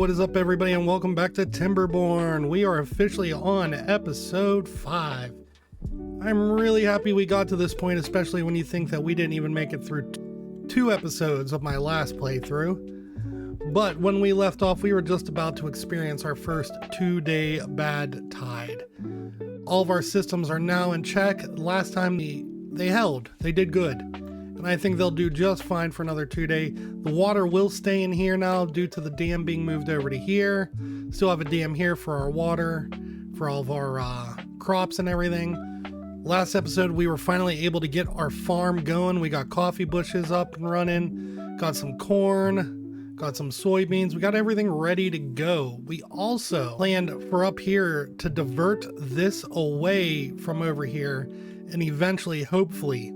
What is up, everybody, and welcome back to Timberborn. We are officially on episode 5. I'm really happy we got to this point, especially when you think that we didn't even make it through 2 episodes of my last playthrough. But when we left off, we were just about to experience our first 2-day bad tide. All of our systems are now in check. Last time they held. They did good. And I think they'll do just fine for another 2 day. The water will stay in here now due to the dam being moved over to here. Still have a dam here for our water, for all of our crops and everything. Last episode, we were finally able to get our farm going. We got coffee bushes up and running, got some corn, got some soybeans. We got everything ready to go. We also planned for up here to divert this away from over here and eventually, hopefully,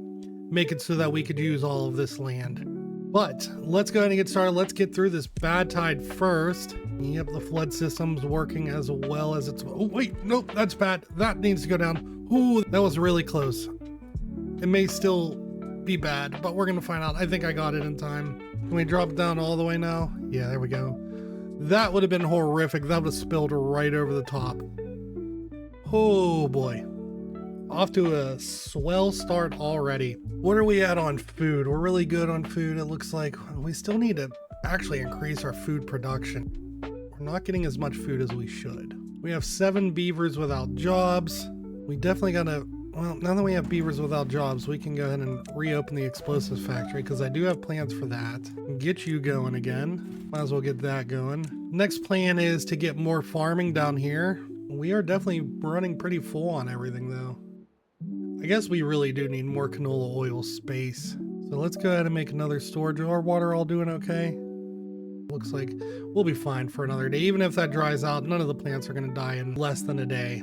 make it so that we could use all of this land. But let's go ahead and get started. Let's get through this bad tide first. Yep, the flood system's working as well as it's... Oh, wait, nope, that's bad. That needs to go down. Ooh, that was really close. It may still be bad, but we're gonna find out. I think I got it in time. Can we drop it down all the way now? Yeah, there we go. That would have been horrific. That would have spilled right over the top. Oh boy. Off to a swell start already. What are we at on food? We're really good on food. It looks like we still need to actually increase our food production. We're not getting as much food as we should. We have 7 beavers without jobs. We definitely gotta, well, now that we have beavers without jobs, we can go ahead and reopen the explosives factory because I do have plans for that. Get you going again. Might as well get that going. Next plan is to get more farming down here. We are definitely running pretty full on everything though. I guess we really do need more canola oil space. So let's go ahead and make another storage. Our water all doing okay? Looks like we'll be fine for another day. Even if that dries out, none of the plants are going to die in less than a day.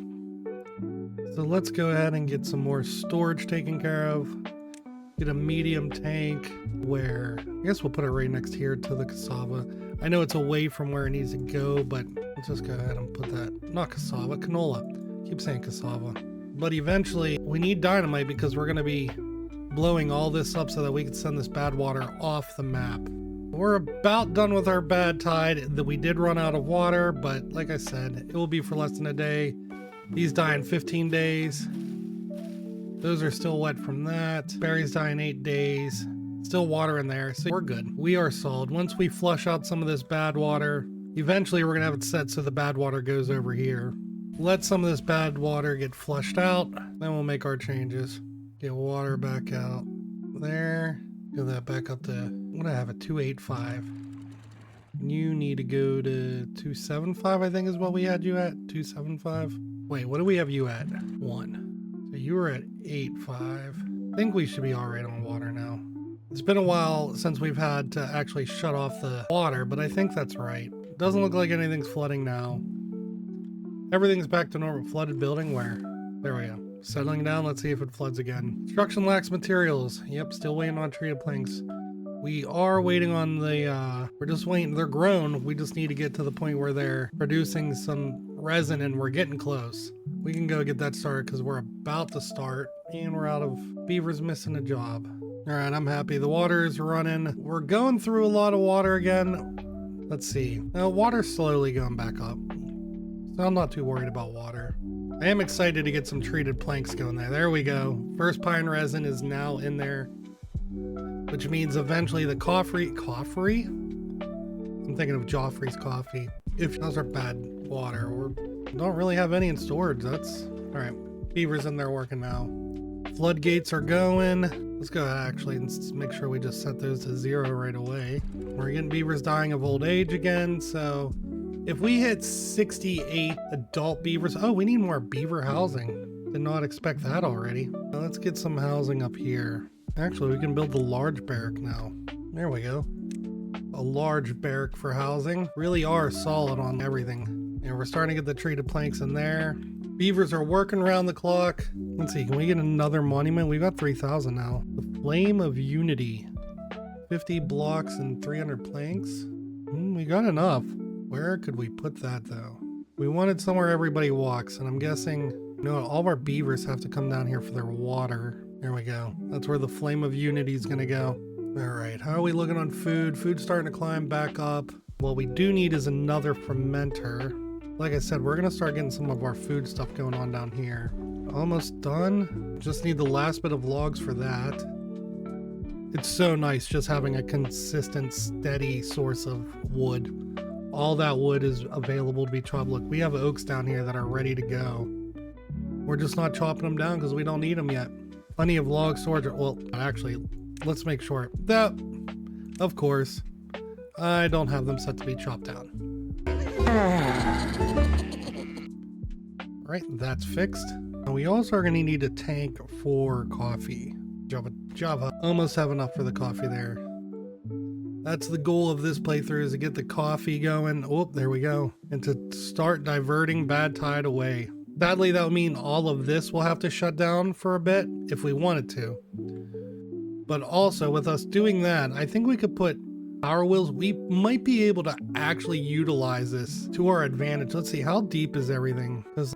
So let's go ahead and get some more storage taken care of. Get a medium tank where, I guess we'll put it right next here to the cassava. I know it's away from where it needs to go, but let's just go ahead and put that, not cassava, canola. Keep saying cassava. But eventually, we need dynamite because we're going to be blowing all this up so that we can send this bad water off the map. We're about done with our bad tide. That we did run out of water, but like I said, it will be for less than a day. These die in 15 days. Those are still wet from that. Berries die in 8 days. Still water in there, so we're good. We are solid. Once we flush out some of this bad water, eventually we're going to have it set so the bad water goes over here. Let some of this bad water get flushed out, then we'll make our changes. Get water back out there. Get that back up to, what do I have, a 285. You need to go to 275, I think is what we had you at, 275. Wait, what do we have you at? 1. So you were at 85. I think we should be all right on water now. It's been a while since we've had to actually shut off the water, but I think that's right. Doesn't look like anything's flooding now. Everything's back to normal. Flooded building where? There we go. Settling down. Let's see if it floods again. Construction lacks materials. Yep, still waiting on treated planks. We are waiting on the, we're just waiting. They're grown. We just need to get to the point where they're producing some resin and we're getting close. We can go get that started because we're about to start and we're out of beavers missing a job. All right, I'm happy. The water is running. We're going through a lot of water again. Let's see. Now, water's slowly going back up. So I'm not too worried about water. I am excited to get some treated planks going there. There we go. First pine resin is now in there, which means eventually the coffee? I'm thinking of Joffrey's coffee. If those are bad water, we don't really have any in storage. That's all right. Beavers in there working now. Floodgates are going. Let's go ahead actually and make sure we just set those to 0 right away. We're getting beavers dying of old age again, so if we hit 68 adult beavers, oh, we need more beaver housing. Did not expect that already. Now let's get some housing up here. Actually, we can build the large barrack now. There we go. A large barrack for housing. Really are solid on everything. And we're starting to get the treated planks in there. Beavers are working around the clock. Let's see, can we get another monument? We've got 3,000 now. The Flame of Unity. 50 blocks and 300 planks. We got enough. Where could we put that though? We wanted somewhere everybody walks, and I'm guessing, you know, all of our beavers have to come down here for their water. There we go. That's where the Flame of Unity is gonna go. All right, how are we looking on food? Food's starting to climb back up. What we do need is another fermenter. Like I said, we're gonna start getting some of our food stuff going on down here. Almost done. Just need the last bit of logs for that. It's so nice just having a consistent, steady source of wood. All that wood is available to be chopped. Look, we have oaks down here that are ready to go. We're just not chopping them down because we don't need them yet. Plenty of log storage. Well, actually, let's make sure that, of course, I don't have them set to be chopped down. Right, that's fixed. And we also are going to need a tank for coffee. Java. Almost have enough for the coffee there. That's the goal of this playthrough, is to get the coffee going. Oh, there we go. And to start diverting bad tide away. Sadly, that would mean all of this will have to shut down for a bit if we wanted to. But also, with us doing that, I think we could put power wheels. We might be able to actually utilize this to our advantage. Let's see, how deep is everything? Because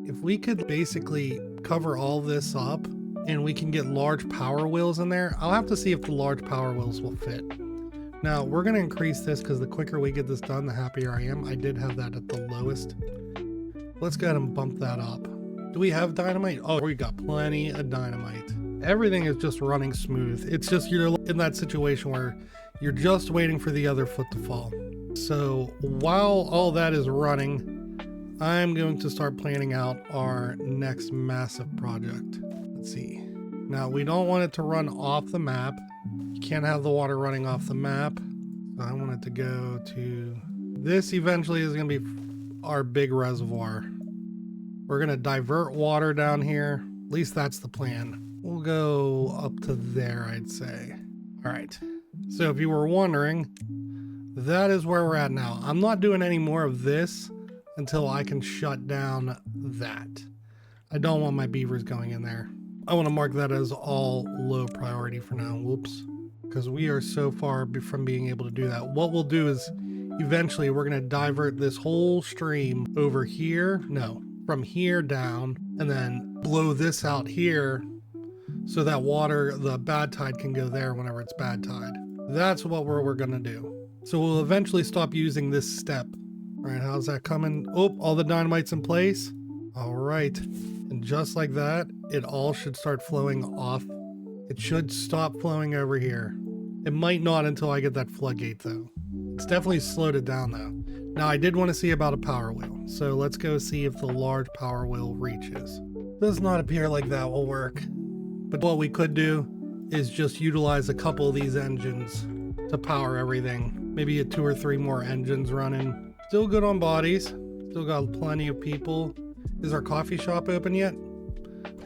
if we could basically cover all this up and we can get large power wheels in there, I'll have to see if the large power wheels will fit. Now, we're going to increase this because the quicker we get this done, the happier I am. I did have that at the lowest. Let's go ahead and bump that up. Do we have dynamite? Oh, we got plenty of dynamite. Everything is just running smooth. It's just you're in that situation where you're just waiting for the other foot to fall. So while all that is running, I'm going to start planning out our next massive project. Let's see. Now, we don't want it to run off the map. You can't have the water running off the map. So I want it to go to... This eventually is going to be our big reservoir. We're going to divert water down here. At least that's the plan. We'll go up to there, I'd say. All right. So if you were wondering, that is where we're at now. I'm not doing any more of this until I can shut down that. I don't want my beavers going in there. I want to mark that as all low priority for now. Whoops. Because we are so far from being able to do that. What we'll do is eventually we're going to divert this whole stream over here. No, from here down, and then blow this out here so that water, the bad tide, can go there whenever it's bad tide. That's what we're going to do. So we'll eventually stop using this step. All right, how's that coming? Oh, all the dynamite's in place. All right. And just like that, it all should start flowing off. It should stop flowing over here. It might not until I get that floodgate though. It's definitely slowed it down though. Now I did want to see about a power wheel. So let's go see if the large power wheel reaches. Does not appear like that will work. But what we could do is just utilize a couple of these engines to power everything. Maybe 2 or 3 more engines running. Still good on bodies. Still got plenty of people. Is our coffee shop open yet?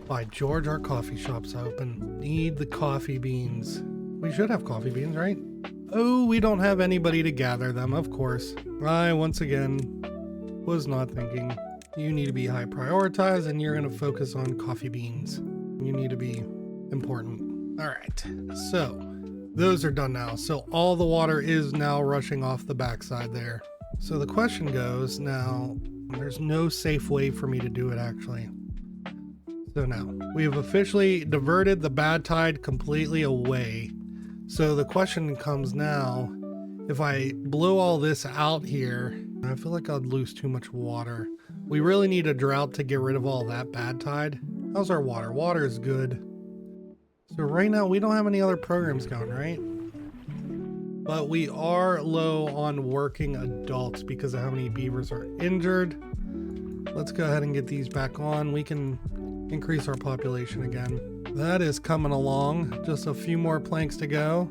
By George, our coffee shop's open. Need the coffee beans. We should have coffee beans, right? Oh, we don't have anybody to gather them, of course. I, once again, was not thinking. You need to be high prioritized and you're going to focus on coffee beans. You need to be important. All right, so those are done now. So all the water is now rushing off the backside there. So the question goes now, there's no safe way for me to do it actually. So now we have officially diverted the bad tide completely away. So the question comes now, if I blow all this out here, I feel like I'd lose too much water. We really need a drought to get rid of all that bad tide. How's our water? Water is good. So right now we don't have any other programs going, right? But we are low on working adults because of how many beavers are injured. Let's go ahead and get these back on. We can increase our population again. That is coming along. Just a few more planks to go.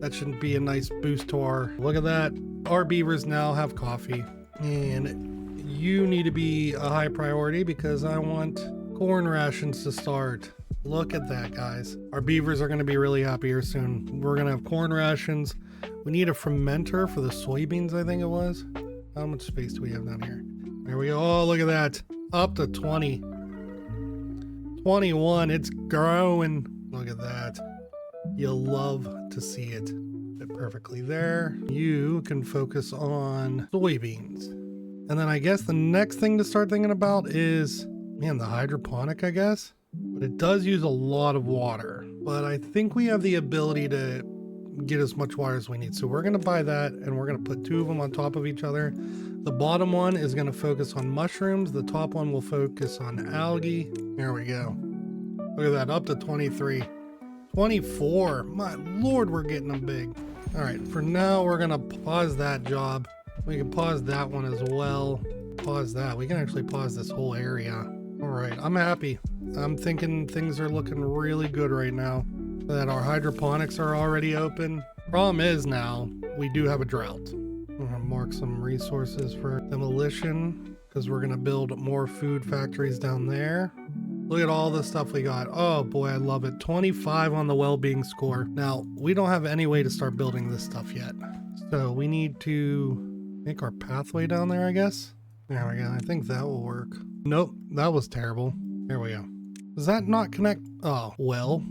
That should be a nice boost to our... Look at that. Our beavers now have coffee. And you need to be a high priority because I want corn rations to start. Look at that, guys. Our beavers are going to be really happy here soon. We're going to have corn rations. We need a fermenter for the soybeans, I think it was. How much space do we have down here? There we go. Oh, look at that. Up to 20. 21. It's growing. Look at that. You'll love to see it. Fit perfectly there. You can focus on soybeans. And then I guess the next thing to start thinking about is, man, the hydroponic, I guess. But it does use a lot of water. But I think we have the ability to get as much water as we need. So we're going to buy that, and we're going to put 2 of them on top of each other. The bottom one is going to focus on mushrooms. The top one will focus on algae. There we go. Look at that, up to 23. 24. My lord, we're getting them big. All right, for now, we're going to pause that job. We can pause that one as well. Pause that. We can actually pause this whole area. All right, I'm happy. I'm thinking things are looking really good right now. That our hydroponics are already open. Problem is now, we do have a drought. I'm gonna mark some resources for demolition because we're gonna build more food factories down there. Look at all the stuff we got. Oh boy, I love it. 25 on the well-being score. Now, we don't have any way to start building this stuff yet. So we need to make our pathway down there, I guess. There we go. I think that will work. Nope, that was terrible. There we go. Does that not connect? Oh, well.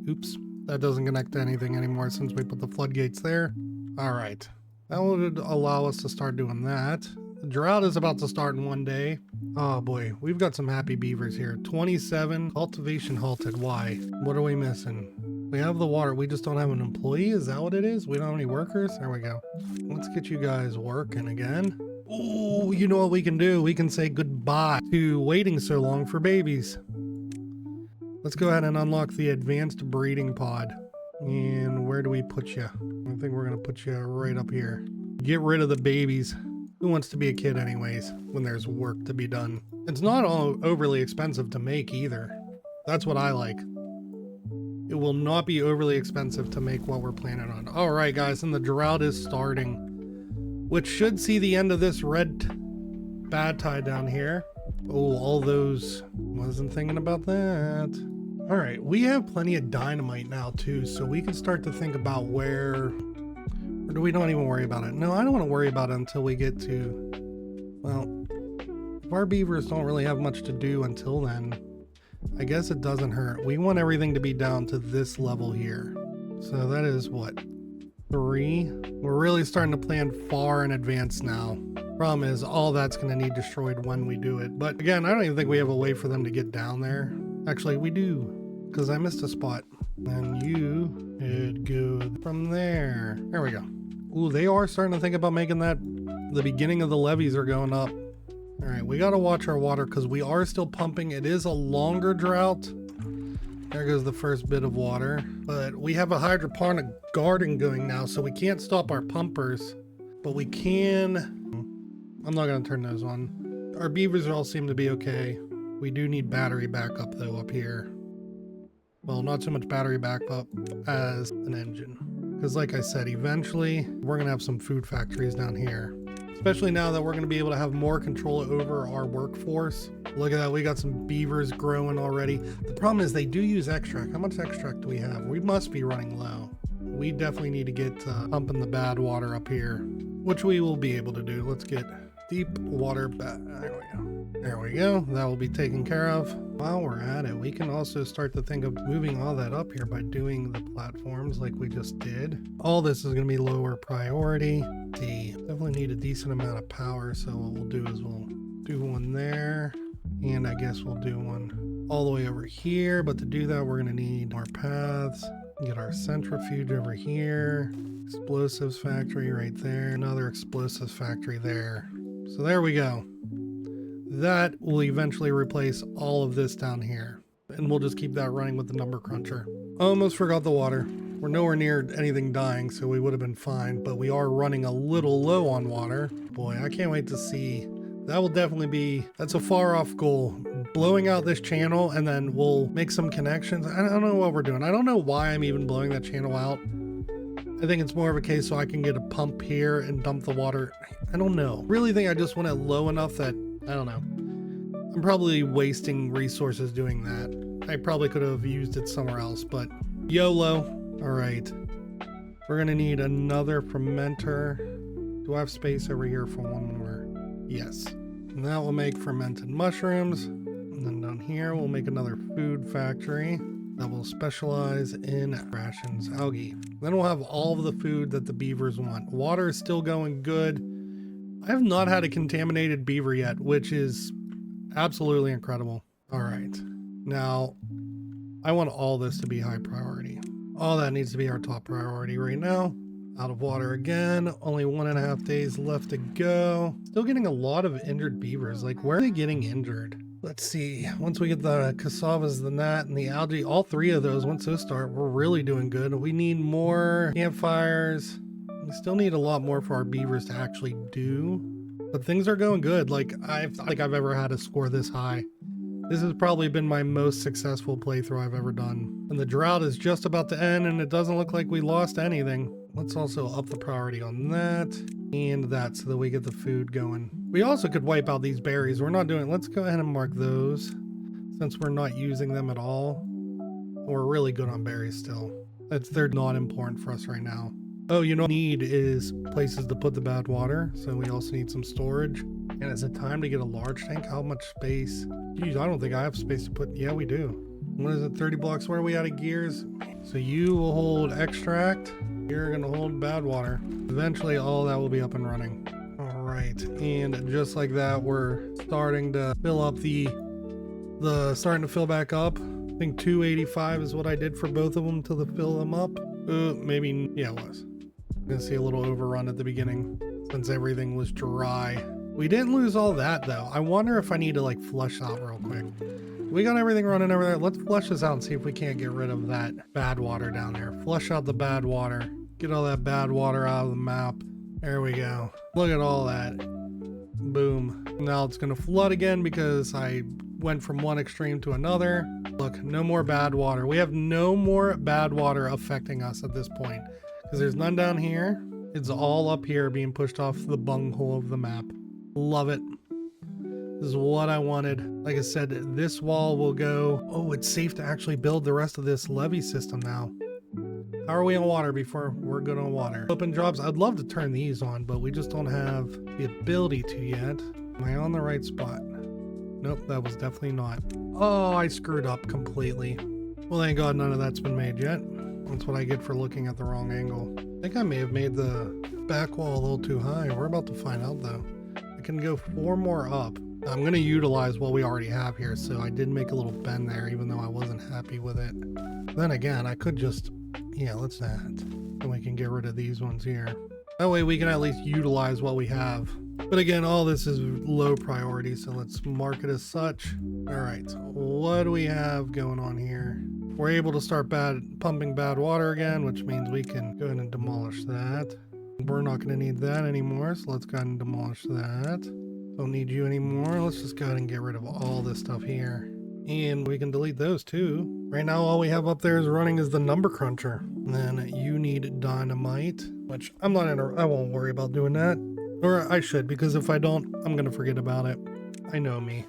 Oops, that doesn't connect to anything anymore since we put the floodgates there. All right, that would allow us to start doing that. The drought is about to start in 1 day. Oh boy, we've got some happy beavers here. 27, cultivation halted. Why? What are we missing? We have the water, we just don't have an employee. Is that what it is? We don't have any workers? There we go. Let's get you guys working again. Oh, you know what we can do? We can say goodbye to waiting so long for babies. Let's go ahead and unlock the advanced breeding pod. And where do we put you? I think we're gonna put you right up here. Get rid of the babies. Who wants to be a kid anyways when there's work to be done? It's not all overly expensive to make either. That's what I like. It will not be overly expensive to make what we're planning on. All right, guys, and the drought is starting, which should see the end of this red bad tide down here. Oh, all those, wasn't thinking about that. All right, we have plenty of dynamite now too, so we can start to think about where, or do we don't even worry about it? No, I don't want to worry about it until we get to, well, if our beavers don't really have much to do until then, I guess it doesn't hurt. We want everything to be down to this level here. So that is what, 3? We're really starting to plan far in advance now. Problem is, all that's going to need destroyed when we do it. But again, I don't even think we have a way for them to get down there. Actually, we do, because I missed a spot. And you could go from there. There we go. Ooh, they are starting to think about making that. The beginning of the levees are going up. All right, we got to watch our water because we are still pumping. It is a longer drought. There goes the first bit of water. But we have a hydroponic garden going now, so we can't stop our pumpers. But we can... I'm not going to turn those on. Our beavers all seem to be okay. We do need battery backup though up here. Well, not so much battery backup as an engine. Because like I said, eventually we're going to have some food factories down here. Especially now that we're going to be able to have more control over our workforce. Look at that, we got some beavers growing already. The problem is they do use extract. How much extract do we have? We must be running low. We definitely need to get pumping the bad water up here, which we will be able to do. Let's get deep water back. There we go. There we go. That will be taken care of. While we're at it, we can also start to think of moving all that up here by doing the platforms like we just did. All this is going to be lower priority. Definitely need a decent amount of power, so what we'll do is we'll do one there, and I guess we'll do one all the way over here. But to do that, we're going to need more paths. Get our centrifuge over here. Explosives factory right there. Another explosives factory there. So there we go. That will eventually replace all of this down here. And we'll just keep that running with the number cruncher. Almost forgot the water. We're nowhere near anything dying, so we would have been fine. But we are running a little low on water. Boy, I can't wait to see. That will definitely be, that's a far off goal. Blowing out this channel and then we'll make some connections. I don't know what we're doing. I don't know why I'm even blowing that channel out. I think it's more of a case so I can get a pump here and dump the water. I don't know. Really think I just want it low enough that, I don't know. I'm probably wasting resources doing that. I probably could have used it somewhere else, but YOLO. All right. We're gonna need another fermenter. Do I have space over here for one more? Yes. And that will make fermented mushrooms. And then down here, we'll make another food factory that will specialize in rations, algae. Then we'll have all of the food that the beavers want. Water is still going good. I have not had a contaminated beaver yet, which is absolutely incredible. All right. Now, I want all this to be high priority. All that needs to be our top priority right now. Out of water again. Only 1.5 days left to go. Still getting a lot of injured beavers. Like, where are they getting injured? Let's see. Once we get the cassavas, the gnat, and the algae, all three of those, once those start, we're really doing good. We need more campfires. We still need a lot more for our beavers to actually do. But things are going good. Like, I've ever had a score this high. This has probably been my most successful playthrough I've ever done. And the drought is just about to end, and it doesn't look like we lost anything. Let's also up the priority on that and that so that we get the food going. We also could wipe out these berries. We're not doing, let's go ahead and mark those since we're not using them at all. We're really good on berries still. They're not important for us right now. Oh, you know what we need is places to put the bad water. So we also need some storage. And is it time to get a large tank? How much space? Geez, I don't think I have space to put. Yeah, we do. What is it? 30 blocks. Where are we out of gears? So you will hold extract. You're going to hold bad water. Eventually, all that will be up and running. All right. And just like that, we're starting to fill up starting to fill back up. I think 285 is what I did for both of them to fill them up. Maybe, yeah, it was. I'm going to see a little overrun at the beginning since everything was dry. We didn't lose all that though. I wonder if I need to like flush out real quick. We got everything running over there. Let's flush this out and see if we can't get rid of that bad water down there. Flush out the bad water. Get all that bad water out of the map. There we go. Look at all that. Boom. Now it's going to flood again because I went from one extreme to another. Look, no more bad water. We have no more bad water affecting us at this point because there's none down here. It's all up here being pushed off the bunghole of the map. Love it. This is what I wanted. Like I said, this wall will go. Oh, it's safe to actually build the rest of this levee system now. How are we on water before we're good on water? Open jobs. I'd love to turn these on, but we just don't have the ability to yet. Am I on the right spot? Nope, that was definitely not. Oh, I screwed up completely. Well, thank God none of that's been made yet. That's what I get for looking at the wrong angle. I think I may have made the back wall a little too high. We're about to find out though. I can go 4 more up. I'm going to utilize what we already have here, so I did make a little bend there even though I wasn't happy with it. Then again, I could just, yeah, let's that. And we can get rid of these ones here. That way we can at least utilize what we have. But again, all this is low priority, so let's mark it as such. All right, what do we have going on here? We're able to start pumping bad water again, which means we can go ahead and demolish that. We're not going to need that anymore, so let's go ahead and demolish that. Don't need you anymore. Let's just go ahead and get rid of all this stuff here. And we can delete those too. Right now, all we have up there is running is the number cruncher. And then you need dynamite, which I won't worry about doing that. Or I should, because if I don't, I'm going to forget about it. I know me.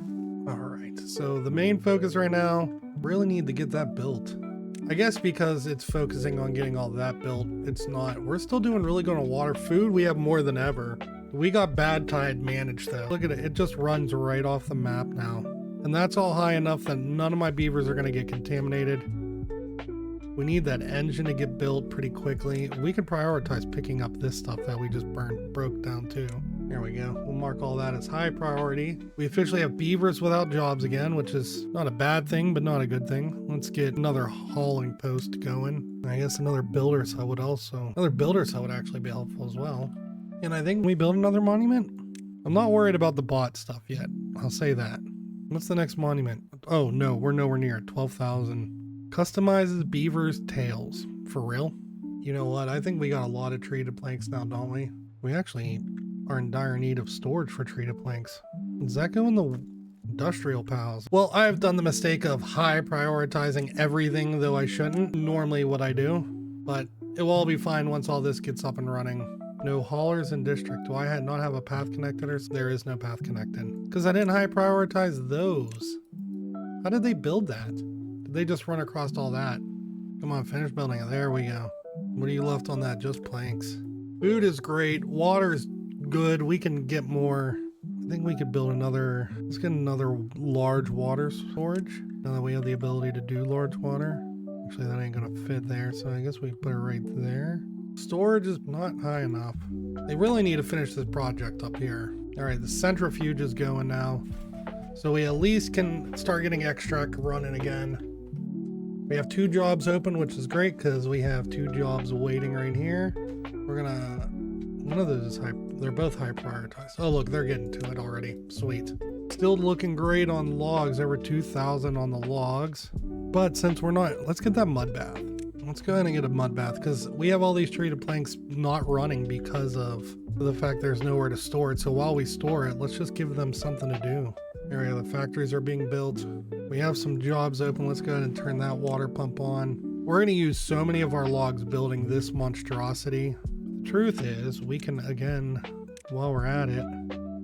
All right, so the main focus right now, really need to get that built. I guess because it's focusing on getting all that built, it's not. We're still doing really good on water. Food, we have more than ever. We got bad tide managed though. Look at it, it just runs right off the map now. And that's all high enough that none of my beavers are going to get contaminated. We need that engine to get built pretty quickly. We can prioritize picking up this stuff that we just broke down too. There we go. We'll mark all that as high priority. We officially have beavers without jobs again, which is not a bad thing, but not a good thing. Let's get another hauling post going. I guess another builder's hut would actually be helpful as well. And I think we build another monument. I'm not worried about the bot stuff yet. I'll say that. What's the next monument? Oh no, we're nowhere near 12,000. Customizes beavers' tails. For real? You know what? I think we got a lot of treated planks now, don't we? We actually are in dire need of storage for treated planks. Does that go in the industrial pals? Well, I've done the mistake of high prioritizing everything, though I shouldn't. Normally what I do, but it will all be fine once all this gets up and running. No haulers in district. Do I not have a path connected? Or there is no path connected because I didn't high prioritize those. How did they build that? Did they just run across all that? Come on, finish building it. There we go. What are you left on that? Just planks. Food is great. Water is good. We can get more. I think we could build another. Let's get another large water storage. Now that we have the ability to do large water. Actually, that ain't gonna fit there, so I guess we put it right there. Storage is not high enough. They really need to finish this project up here. All right, the centrifuge is going now. So we at least can start getting extract running again. We have 2 jobs open, which is great because we have 2 jobs waiting right here. We're gonna, one of those is high, they're both high prioritized. Oh look, they're getting to it already. Sweet. Still looking great on logs, over 2,000 on the logs. But since we're not, let's get that mud bath. Let's go ahead and get a mud bath because we have all these treated planks not running because of the fact there's nowhere to store it. So while we store it, let's just give them something to do. There we go, the factories are being built. We have some jobs open. Let's go ahead and turn that water pump on. We're going to use so many of our logs building this monstrosity. The truth is, we can, again, while we're at it,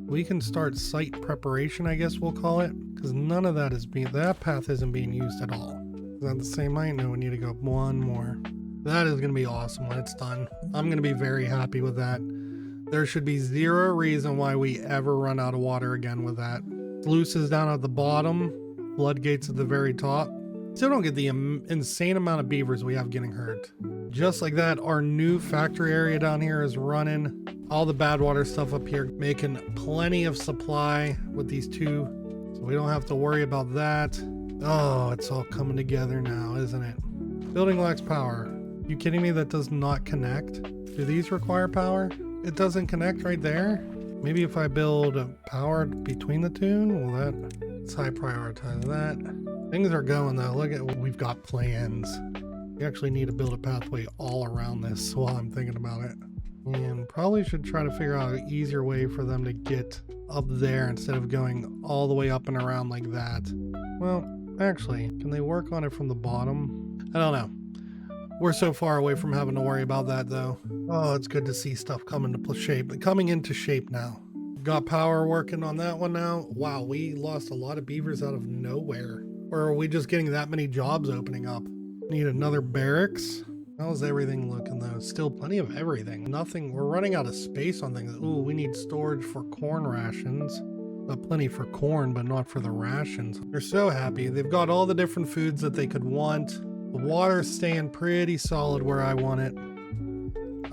we can start site preparation, I guess we'll call it, because none of that is being, that path isn't being used at all. Is that the same height? No, we need to go one more. That is going to be awesome when it's done. I'm going to be very happy with that. There should be zero reason why we ever run out of water again with that. Sluices down at the bottom, floodgates at the very top. Still don't get the insane amount of beavers we have getting hurt. Just like that, our new factory area down here is running. All the bad water stuff up here, making plenty of supply with these 2. So we don't have to worry about that. Oh, it's all coming together now, isn't it? Building lacks power. You kidding me? That does not connect. Do these require power? It doesn't connect right there. Maybe if I build power between the 2, well, let's high prioritize that. Things are going though. Look at what we've got plans. We actually need to build a pathway all around this while I'm thinking about it. And probably should try to figure out an easier way for them to get up there instead of going all the way up and around like that. Well, actually, can they work on it from the bottom? I don't know. We're so far away from having to worry about that though. Oh, it's good to see stuff coming into shape now. Got power working on that one now. Wow, we lost a lot of beavers out of nowhere. Or are we just getting that many jobs opening up? Need another barracks. How's everything looking though? Still plenty of everything. Nothing, we're running out of space on things. Ooh, we need storage for corn rations. Plenty for corn, but not for the rations. They're so happy. They've got all the different foods that they could want. The water's staying pretty solid where I want it.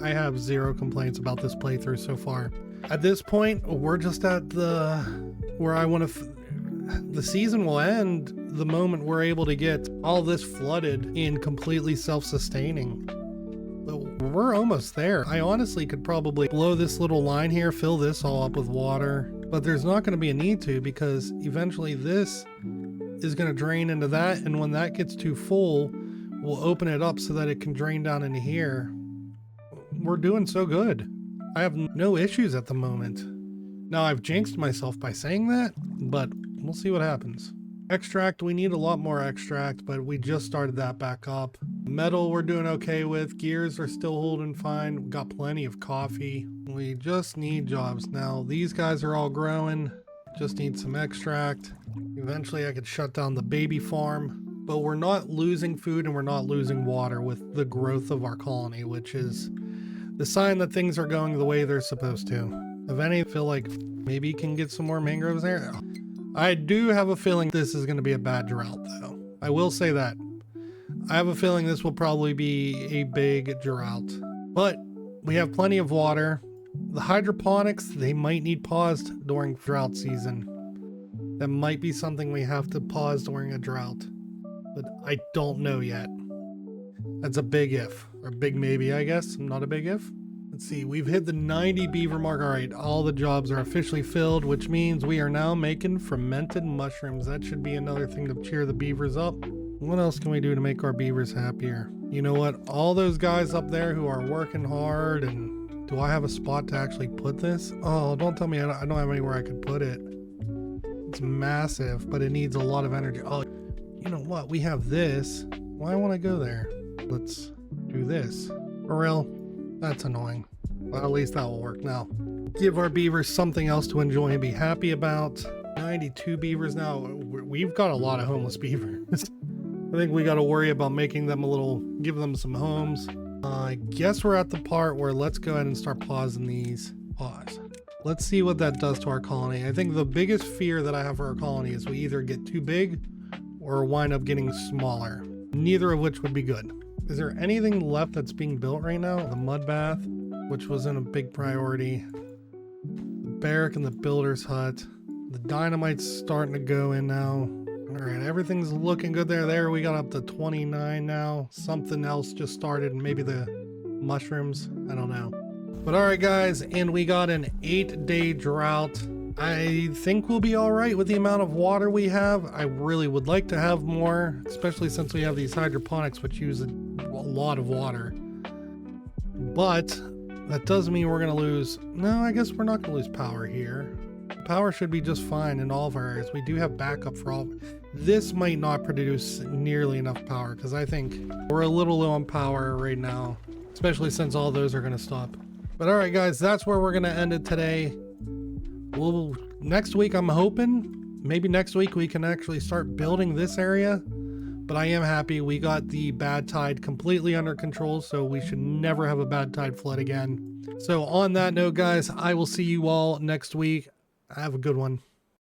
I have zero complaints about this playthrough so far. At this point, we're just at where I want to, the season will end the moment we're able to get all this flooded and completely self-sustaining. But we're almost there. I honestly could probably blow this little line here, fill this all up with water, but there's not going to be a need to because eventually this is going to drain into that, and when that gets too full, we'll open it up so that it can drain down into here. We're doing so good. I have no issues at the moment. Now I've jinxed myself by saying that, but we'll see what happens. Extract, we need a lot more extract, but we just started that back up. Metal we're doing okay with. Gears are still holding fine. We got plenty of coffee. We just need jobs. Now these guys are all growing. Just need some extract. Eventually I could shut down the baby farm. But we're not losing food and we're not losing water with the growth of our colony, which is the sign that things are going the way they're supposed to. If any, feel like maybe you can get some more mangroves there. I do have a feeling this is going to be a bad drought though. I will say that. I have a feeling this will probably be a big drought. But we have plenty of water. The hydroponics, they might need paused during drought season. That might be something we have to pause during a drought. But I don't know yet. That's a big if, or big maybe, I guess. Not a big if. Let's see, we've hit the 90 beaver mark. All right, all the jobs are officially filled, which means we are now making fermented mushrooms. That should be another thing to cheer the beavers up. What else can we do to make our beavers happier? You know what? All those guys up there who are working hard, and do I have a spot to actually put this? Oh, don't tell me I don't have anywhere I could put it. It's massive, but it needs a lot of energy. Oh, you know what? We have this. Why won't I go there? Let's do this. For real? That's annoying. Well, at least that will work now. Give our beavers something else to enjoy and be happy about. 92 beavers now. We've got a lot of homeless beavers. I think we got to worry about making them give them some homes. I guess we're at the part where let's go ahead and start pausing these. Pause. Let's see what that does to our colony. I think the biggest fear that I have for our colony is we either get too big or wind up getting smaller. Neither of which would be good. Is there anything left that's being built right now? The mud bath, which wasn't a big priority. The barrack and the builder's hut. The dynamite's starting to go in now. All right, everything's looking good there. There, we got up to 29 now. Something else just started, maybe the mushrooms. I don't know. But all right, guys, and we got an 8-day drought. I think we'll be all right with the amount of water we have. I really would like to have more, especially since we have these hydroponics, which use a lot of water. But that does mean we're going to lose... No, I guess we're not going to lose power here. Power should be just fine in all of our areas. We do have backup for all... This might not produce nearly enough power, because I think we're a little low on power right now, especially since all those are going to stop. But all right, guys, that's where we're going to end it today. Next week, I'm hoping, maybe next week we can actually start building this area. But I am happy we got the bad tide completely under control, so we should never have a bad tide flood again. So on that note, guys, I will see you all next week. Have a good one.